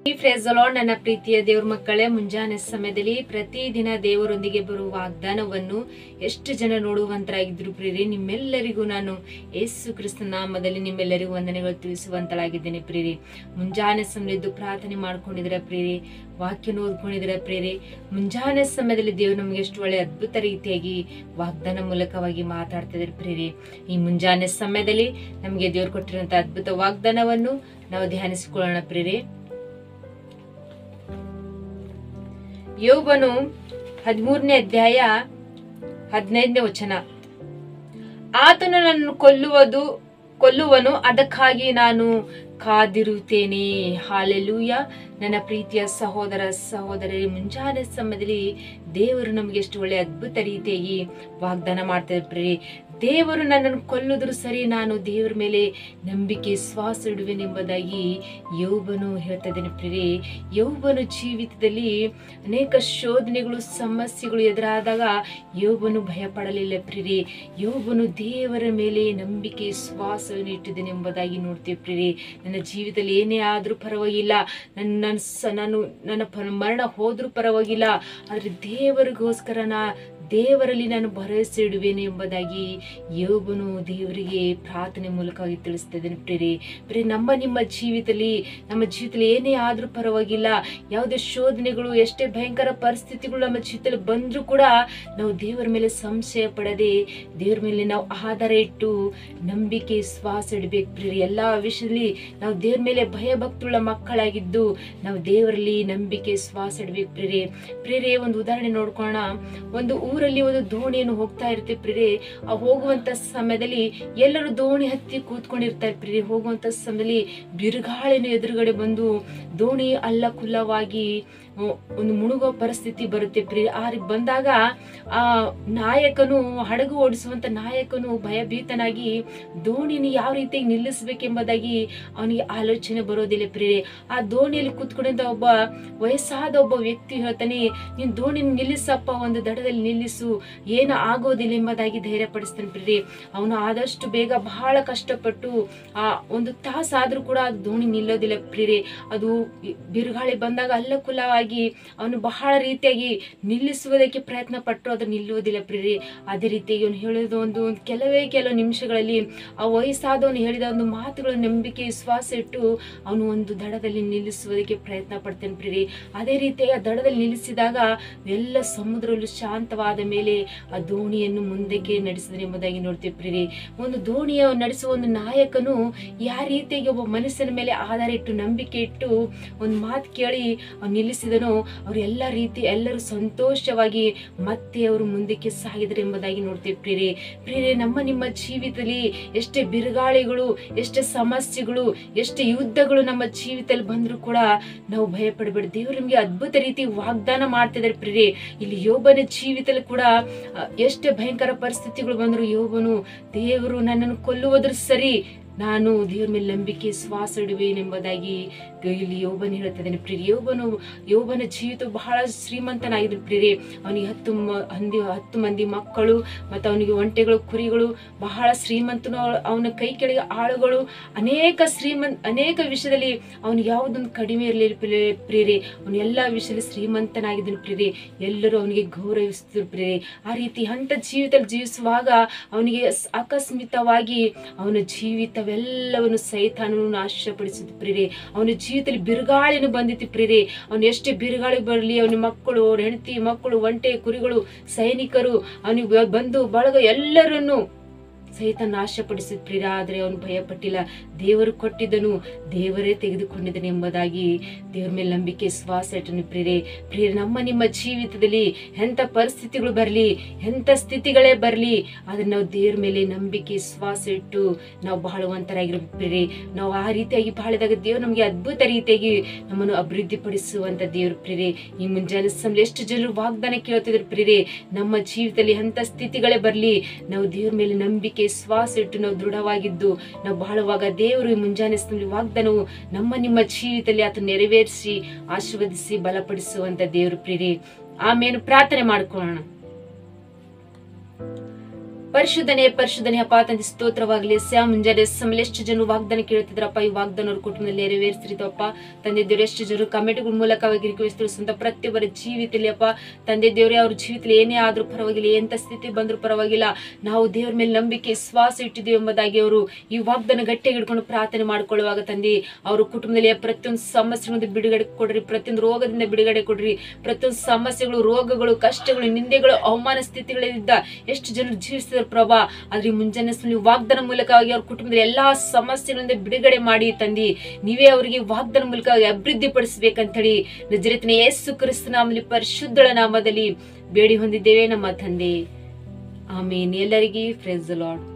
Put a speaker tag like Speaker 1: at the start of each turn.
Speaker 1: Praise the lord. ನನ್ನ ಪ್ರೀತಿಯ ದೇವ್ರ ಮಕ್ಕಳೇ, ಮುಂಜಾನೆ ಸಮಯದಲ್ಲಿ ಪ್ರತಿದಿನ ದೇವರೊಂದಿಗೆ ಬರುವ ವಾಗ್ದಾನವನ್ನು ಎಷ್ಟು ಜನ ನೋಡುವಂತರಾಗಿದ್ರು ಪ್ರಿಯರೇ, ನಿಮ್ಮೆಲ್ಲರಿಗೂ ನಾನು ಯೇಸು ಕ್ರಿಸ್ತನ ನಾಮದಲ್ಲಿ ನಿಮ್ಮೆಲ್ಲರಿಗೂ ವಂದನೆಗಳು ತಿಳಿಸುವಂತಳಾಗಿದ್ದೇನೆ ಪ್ರಿಯರೇ. ಮುಂಜಾನೆ ಸಮಯದ್ದು ಪ್ರಾರ್ಥನೆ ಮಾಡ್ಕೊಂಡಿದ್ರೆ ಪ್ರಿಯರೇ, ವಾಕ್ಯ ಓದ್ಕೊಂಡಿದ್ರೆ ಪ್ರಿಯರೇ, ಮುಂಜಾನೆ ಸಮಯದಲ್ಲಿ ದೇವರು ನಮಗೆ ಎಷ್ಟು ಒಳ್ಳೆ ಅದ್ಭುತ ರೀತಿಯಾಗಿ ವಾಗ್ದಾನ ಮೂಲಕವಾಗಿ ಮಾತಾಡ್ತಿದ್ದಾರೆ ಪ್ರಿಯರೇ. ಈ ಮುಂಜಾನೆ ಸಮಯದಲ್ಲಿ ನಮಗೆ ದೇವರು ಕೊಟ್ಟಿರುವಂತಹ ಅದ್ಭುತ ವಾಗ್ದಾನವನ್ನು ನಾವು ಧ್ಯಾನಿಸಿಕೊಳ್ಳೋಣ ಪ್ರಿಯರೇ. ಯೋಬನು 13ನೇ ಅಧ್ಯಾಯ 15ನೇ ವಚನ. ಆತನು ನನ್ನನ್ನು ಕೊಲ್ಲುವನು, ಅದಕ್ಕಾಗಿ ನಾನು ಕಾದಿರುತ್ತೇನೆ. ಹಾಲೆಲೂಯ. ನನ್ನ ಪ್ರೀತಿಯ ಸಹೋದರ ಸಹೋದರರೇ, ಮುಂಜಾನೆ ಸಮಯದಲ್ಲಿ ದೇವರು ನಮಗೆ ಎಷ್ಟು ಒಳ್ಳೆ ಅದ್ಭುತ ರೀತಿಯಾಗಿ ವಾಗ್ದಾನ ಮಾಡ್ತಾರೆ ಪ್ರಿಯರೇ. ದೇವರು ನನ್ನನ್ನು ಕೊಲ್ಲುದ್ರು ಸರಿ, ನಾನು ದೇವರ ಮೇಲೆ ನಂಬಿಕೆ ವಿಶ್ವಾಸ ಇಡುವೆನೆಂಬುದಾಗಿ ಯೋಬನು ಹೇಳ್ತಾ ಇದ್ದೇನೆ ಪ್ರಿಯರೇ. ಯೋಬನು ಜೀವಿತದಲ್ಲಿ ಅನೇಕ ಶೋಧನೆಗಳು ಸಮಸ್ಯೆಗಳು ಎದುರಾದಾಗ ಯೋಬನು ಭಯ ಪಡಲಿಲ್ಲ ಪ್ರಿಯರೇ. ಯೋಬನು ದೇವರ ಮೇಲೆ ನಂಬಿಕೆ ವಿಶ್ವಾಸವನ್ನು ಇಟ್ಟಿದ್ದೇನೆ ಎಂಬುದಾಗಿ ನೋಡ್ತೇವೆ ಪ್ರಿಯರೇ. ನನ್ನ ಜೀವಿತದಲ್ಲಿ ಏನೇ ಆದ್ರೂ ಪರವಾಗಿಲ್ಲ, ನನ್ನ ಮರಣ ಹೋದ್ರೂ ಪರವಾಗಿಲ್ಲ, ಆದ್ರೆ ದೇವರಿಗೋಸ್ಕರ ದೇವರಲ್ಲಿ ನಾನು ಭರವಸೆ ಇಡುವೇನೆ ಎಂಬುದಾಗಿ ಯೋಬನು ದೇವರಿಗೆ ಪ್ರಾರ್ಥನೆ ಮೂಲಕವಾಗಿ ತಿಳಿಸ್ತಾ ಇದ್ದೇನೆ ಪ್ರಿಯರೇ. ನಮ್ಮ ಜೀವಿತದಲ್ಲಿ ಏನೇ ಆದ್ರೂ ಪರವಾಗಿಲ್ಲ, ಯಾವುದೇ ಶೋಧನೆಗಳು ಎಷ್ಟೇ ಭಯಂಕರ ಪರಿಸ್ಥಿತಿಗಳು ನಮ್ಮ ಜೀವಿತದಲ್ಲಿ ಬಂದ್ರೂ ಕೂಡ ನಾವು ದೇವರ ಮೇಲೆ ಸಂಶಯ ಪಡದೆ ದೇವರ ಮೇಲೆ ನಾವು ಆಧಾರ ಇಟ್ಟು ನಂಬಿಕೆ ವಿಶ್ವಾಸ ಇಡಬೇಕು ಪ್ರಿಯರೇ. ಎಲ್ಲಾ ವಿಷಯದಲ್ಲಿ ನಾವು ದೇವರ ಮೇಲೆ ಭಯ ಭಕ್ತುಳ್ಳ ಮಕ್ಕಳಾಗಿದ್ದು ನಾವು ದೇವರಲ್ಲಿ ನಂಬಿಕೆ ವಿಶ್ವಾಸ ಇಡಬೇಕು ಪ್ರಿಯರೇ. ಒಂದು ಉದಾಹರಣೆ ನೋಡ್ಕೊಳ್ಳೋಣ. ಒಂದು ಊರಲ್ಲಿ ಒಂದು ದೋಣಿಯನ್ನು ಹೋಗ್ತಾ ಇರುತ್ತೆ ಪ್ರಿಯರೇ. ಆ ಹೋಗುವಂತ ಸಮಯದಲ್ಲಿ ಎಲ್ಲರೂ ದೋಣಿ ಹತ್ತಿ ಕೂತ್ಕೊಂಡಿರ್ತಾರೆ ಪ್ರಿಯರೇ. ಹೋಗುವಂತ ಸಮಯದಲ್ಲಿ ಬಿರುಗಾಳಿನ ಎದುರುಗಡೆ ಬಂದು ದೋಣಿ ಅಲ್ಲಕುಲ್ಲವಾಗಿ ಒಂದು ಮುಳುಗೋ ಪರಿಸ್ಥಿತಿ ಬರುತ್ತೆ ಪ್ರಿಯರೇ. ಆ ಬಂದಾಗ ಆ ನಾಯಕನು, ಹಡಗು ಓಡಿಸುವಂತ ನಾಯಕನು ಭಯಭೀತನಾಗಿ ದೋಣಿನ ಯಾವ ರೀತಿಯಾಗಿ ನಿಲ್ಲಿಸಬೇಕೆಂಬುದಾಗಿ ಅವನಿಗೆ ಆಲೋಚನೆ ಬರೋದಿಲ್ಲ ಪ್ರಿಯರೇ. ಆ ದೋಣಿಯಲ್ಲಿ ಕೂತ್ಕೊಂಡಿದ್ದ ವಯಸ್ಸಾದ ಒಬ್ಬ ವ್ಯಕ್ತಿ ಹೇಳ್ತಾನೆ, ನೀನ್ ದೋಣಿ ನಿಲ್ಲಿಸಪ್ಪ, ಒಂದು ದಡದಲ್ಲಿ ನಿಲ್ಲಿಸು, ಏನು ಆಗೋದಿಲ್ಲ ಎಂಬುದಾಗಿ ಧೈರ್ಯ ಪಡಿಸ್ತಾನೆ ಪ್ರಿಯರೇ. ಅವನು ಆದಷ್ಟು ಬೇಗ ಬಹಳ ಕಷ್ಟಪಟ್ಟು ಆ ಒಂದು ತಾಸಾದ್ರೂ ಕೂಡ ಅದು ದೋಣಿ ನಿಲ್ಲೋದಿಲ್ಲ ಪ್ರಿಯರೇ. ಅದು ಬಿರುಗಾಳಿ ಬಂದಾಗ ಅಲ್ಲಕುಲ್ಲವಾಗಿ ಅವನು ಬಹಳ ರೀತಿಯಾಗಿ ನಿಲ್ಲಿಸುವುದಕ್ಕೆ ಪ್ರಯತ್ನ ಪಟ್ಟರು, ಅದು ನಿಲ್ಲುವುದಿಲ್ಲ ಪ್ರಿಯರೇ. ಅದೇ ರೀತಿಯಾಗಿ ಅವನು ಹೇಳಿದ ಕೆಲವು ನಿಮಿಷಗಳಲ್ಲಿ ಆ ವಯಸ್ಸಾದವನು ಹೇಳಿದ ಒಂದು ಮಾತುಗಳ ನಂಬಿಕೆ ವಿಶ್ವಾಸ ಇಟ್ಟು ಅವನು ಒಂದು ದಡದಲ್ಲಿ ನಿಲ್ಲಿಸುವುದಕ್ಕೆ ಪ್ರಯತ್ನ ಪಡ್ತಾನೆ ಪ್ರಿಯರೇ. ಅದೇ ರೀತಿಯಾಗಿ ಆ ದಡದಲ್ಲಿ ನಿಲ್ಲಿಸಿದಾಗ ಎಲ್ಲ ಸಮುದ್ರಗಳು ಶಾಂತವಾದ ಮೇಲೆ ಆ ದೋಣಿಯನ್ನು ಮುಂದಕ್ಕೆ ನಡೆಸಿದನು ಎಂಬುದಾಗಿ ನೋಡ್ತೇವೆ ಪ್ರಿಯರೇ. ಒಂದು ದೋಣಿಯ ನಡೆಸುವ ಒಂದು ನಾಯಕನು ಯಾವ ರೀತಿಯಾಗಿ ಒಬ್ಬ ಮನುಷ್ಯನ ಮೇಲೆ ಆಧಾರ ಇಟ್ಟು ನಂಬಿಕೆ ಇಟ್ಟು ಒಂದು ಮಾತು ಕೇಳಿ ಅವ್ನು ನಿಲ್ಲಿಸಿದನು, ಅವ್ರು ಎಲ್ಲರೂ ಸಂತೋಷವಾಗಿ ಮತ್ತೆ ಅವರು ಮುಂದಕ್ಕೆ ಸಾಗಿದರು ಎಂಬುದಾಗಿ ನೋಡ್ತೇವೆ ಪ್ರಿಯರೇ. ನಿಮ್ಮ ಜೀವಿತದಲ್ಲಿ ಎಷ್ಟೇ ಬಿರುಗಾಳಿಗಳು, ಎಷ್ಟೇ ಸಮಸ್ಯೆಗಳು, ಎಷ್ಟೇ ಯುದ್ಧಗಳು ನಮ್ಮ ಜೀವಿತದಲ್ಲಿ ಬಂದ್ರು ಕೂಡ ನಾವು ಭಯ ಪಡಬೇಡ. ದೇವರು ನಮಗೆ ಅದ್ಭುತ ರೀತಿ ವಾಗ್ದಾನ ಮಾಡ್ತಿದ್ದಾರೆ ಪ್ರಿಯರೇ. ಇಲ್ಲಿ ಯೋಬನ ಜೀವಿತದಲ್ಲಿ ಕೂಡ ಎಷ್ಟೇ ಭಯಂಕರ ಪರಿಸ್ಥಿತಿಗಳು ಬಂದ್ರು ಯೋಬನು, ದೇವರು ನನ್ನನ್ನು ಕೊಲ್ಲುವುದ್ರ ಸರಿ, ನಾನು ದೇವರ ಮೇಲೆ ನಂಬಿಕೆ ವಿಶ್ವಾಸ ಇಡುವೇನೆಂಬುದಾಗಿ ಇಲ್ಲಿ ಯೋಬನ ಹೇಳ್ತಿದ್ದೇನೆ ಪ್ರಿಯರೇ. ಯೋಬನ ಜೀವಿತ ಬಹಳ ಶ್ರೀಮಂತನಾಗಿದ್ರು ಪ್ರಿಯರೇ. ಅವನಿಗೆ 10 ಮಂದಿ ಮಕ್ಕಳು ಮತ್ತು ಅವನಿಗೆ ಒಂಟೆಗಳು, ಕುರಿಗಳು, ಬಹಳ ಶ್ರೀಮಂತನು. ಅವನ ಕೈ ಕೆಳಗೆ ಆಳುಗಳು, ಅನೇಕ ವಿಷಯದಲ್ಲಿ ಅವನಿಗೆ ಯಾವುದೊಂದು ಕಡಿಮೆ ಇರಲಿಲ್ಲ ಪ್ರಿಯರೇ. ಅವನು ಎಲ್ಲಾ ವಿಷಯದಲ್ಲಿ ಶ್ರೀಮಂತನಾಗಿದ್ದನು ಪ್ರಿಯರೇ. ಎಲ್ಲರೂ ಅವನಿಗೆ ಗೌರವಿಸಿದ್ರು ಪ್ರಿಯರೇ. ಆ ರೀತಿ ಅಂತ ಜೀವಿತದಲ್ಲಿ ಜೀವಿಸುವಾಗ ಅವನಿಗೆ ಆಕಸ್ಮಿಕವಾಗಿ ಅವನ ಜೀವಿತವೆಲ್ಲವನ್ನು ಸೈತಾನನು ನಾಶಪಡಿಸಿದ್ದು ಪ್ರಿಯರೇ. ಅವನ ಜೀವಿತದಲ್ಲಿ ಬಿರುಗಾಳಿನೂ ಬಂದಿತ್ತು ಪ್ರಿಯರೇ. ಅವನು ಎಷ್ಟೇ ಬಿರುಗಾಳಿ ಬರಲಿ, ಅವನ ಮಕ್ಕಳು, ಅವನ ಹೆಂಡತಿ ಮಕ್ಕಳು, ಒಂಟೆ ಕುರಿಗಳು, ಸೈನಿಕರು, ಅವನಿಗೆ ಬಂಧು ಬಳಗ ಎಲ್ಲರನ್ನು ಸಹಿತ ನಾಶಪಡಿಸಿದ ಪ್ರಿಯರೇ. ಆದ್ರೆ ಅವನು ಭಯ ಪಟ್ಟಿಲ್ಲ. ದೇವರು ಕೊಟ್ಟಿದ್ದನು, ದೇವರೇ ತೆಗೆದುಕೊಂಡಿದ್ದನು ಎಂಬುದಾಗಿ ದೇವರ ಮೇಲೆ ನಂಬಿಕೆ ವಿಶ್ವಾಸ ಇಟ್ಟನು ಪ್ರಿಯರೇ. ನಿಮ್ಮ ಜೀವಿತದಲ್ಲಿ ಎಂಥ ಪರಿಸ್ಥಿತಿಗಳು ಬರಲಿ, ಎಂಥ ಸ್ಥಿತಿಗಳೇ ಬರಲಿ, ಆದ್ರೆ ನಾವು ದೇವರ ಮೇಲೆ ನಂಬಿಕೆ ವಿಶ್ವಾಸ ಇಟ್ಟು ನಾವು ಬಾಳುವಂತರಾಗಿರ್ಬೇಕು ಪ್ರಿಯರೇ. ನಾವು ಆ ರೀತಿಯಾಗಿ ಬಾಳಿದಾಗ ದೇವರು ನಮಗೆ ಅದ್ಭುತ ರೀತಿಯಾಗಿ ನಮ್ಮನ್ನು ಅಭಿವೃದ್ಧಿ ಪಡಿಸುವಂತ ದೇವರು ಪ್ರಿಯರೇ. ಈ ಮುಂಜಾನೆ ಸಮಯ ಎಷ್ಟು ಜನರು ವಾಗ್ದಾನ ಕೇಳ್ತಿದ್ರು ಪ್ರಿಯರೇ. ನಮ್ಮ ಜೀವಿತದಲ್ಲಿ ಎಂಥ ಸ್ಥಿತಿಗಳೇ ಬರಲಿ, ನಾವು ದೇವರ ಮೇಲೆ ನಂಬಿಕೆ ವಿಶ್ವಾಸ ಇಟ್ಟು ನಾವು ದೃಢವಾಗಿದ್ದು ನಾವು ಬಾಳುವಾಗ ದೇವರು ಈ ಮುಂಜಾನೆ ವಾಗ್ದಾನವು ನಿಮ್ಮ ಜೀವಿತದಲ್ಲಿ ಆತ ನೆರವೇರಿಸಿ ಆಶೀರ್ವದಿಸಿ ಬಲಪಡಿಸುವಂತ ದೇವರು ಪ್ರಿಯರೇ. ಆಮೇಲೆ ಪ್ರಾರ್ಥನೆ ಮಾಡ್ಕೊಳ್ಳೋಣ. ಪರಿಶುದ್ಧನೇ ಪರಿಶುದ್ಧನೇ ಅಪ್ಪ ತಂದೆ ಸ್ತೋತ್ರವಾಗಲಿ. ಮುಂಜಾನೆ ಸಮಯ ಎಷ್ಟು ಜನ ವಾಗ್ದಾನ ಕೇಳ್ತಿದ್ರಪ್ಪ, ಈ ವಾಗ್ದಾನ ಅವ್ರ ಕುಟುಂಬದಲ್ಲಿ ನೆರವೇರಿಸ್ತಿದ್ದಪ್ಪ ತಂದೆ ದೇವ್ರ. ಎಷ್ಟು ಜನರು ಕಮೆಂಟ್ಗಳ ಮೂಲಕವಾಗಿ ರಿಕ್ವೆಸ್ಟ್ ಪ್ರತಿಯೊಬ್ಬರ ಜೀವಿತದಲ್ಲಿ ಅಪ್ಪ ತಂದೆ ದೇವ್ರೆ, ಅವ್ರ ಜೀವಿತದಲ್ಲಿ ಏನೇ ಆದ್ರೂ ಪರವಾಗಿಲ್ಲ, ಎಂತ ಸ್ಥಿತಿ ಬಂದ್ರೂ ಪರವಾಗಿಲ್ಲ, ನಾವು ದೇವ್ರ ಮೇಲೆ ನಂಬಿಕೆ ವಿಶ್ವಾಸ ಇಟ್ಟಿದ್ದೇವೆ ಎಂಬುದಾಗಿ ಅವರು ಈ ವಾಗ್ದಾನ ಗಟ್ಟಿಯಾಗಿ ಹಿಡ್ಕೊಂಡು ಪ್ರಾರ್ಥನೆ ಮಾಡ್ಕೊಳ್ಳುವಾಗ ತಂದೆ ಅವ್ರ ಕುಟುಂಬದಲ್ಲಿ ಪ್ರತಿಯೊಂದು ಸಮಸ್ಯೆಗಳಿಂದ ಬಿಡುಗಡೆ ಕೊಡ್ರಿ, ಪ್ರತಿಯೊಂದು ರೋಗದಿಂದ ಬಿಡುಗಡೆ ಕೊಡ್ರಿ. ಪ್ರತಿಯೊಂದು ಸಮಸ್ಯೆಗಳು, ರೋಗಗಳು, ಕಷ್ಟಗಳು, ನಿಂದೆಗಳು, ಅವಮಾನ ಸ್ಥಿತಿಗಳಿಂದ ಎಷ್ಟು ಜನರು ಜೀವಿಸಿದ ಪ್ರಭಾ, ಆದ್ರೆ ಮುಂಜಾನೆ ವಾಗ್ದಾನ ಮೂಲಕವಾಗಿ ಅವ್ರ ಕುಟುಂಬದಲ್ಲಿ ಎಲ್ಲಾ ಸಮಸ್ಯೆಗಳಿಂದ ಬಿಡುಗಡೆ ಮಾಡಿ ತಂದಿ ನೀವೇ ಅವರಿಗೆ ವಾಗ್ದಾನ ಮೂಲಕವಾಗಿ ಅಭಿವೃದ್ಧಿ ಪಡಿಸಬೇಕಂತ ಹೇಳಿ ನಜರೇತಿನ ಯೇಸು ಕ್ರಿಸ್ತನ ನಾಮದಲ್ಲಿ ಪರಿಶುದ್ಧಳ ನಾಮದಲ್ಲಿ ಬೇಡಿ ಹೊಂದಿದ್ದೇವೆ ನಮ್ಮ ತಂದೆ. ಆಮೇನ್. ಎಲ್ಲರಿಗೆ ಪ್ರೈಸ್ ದಿ ಲಾರ್ಡ್.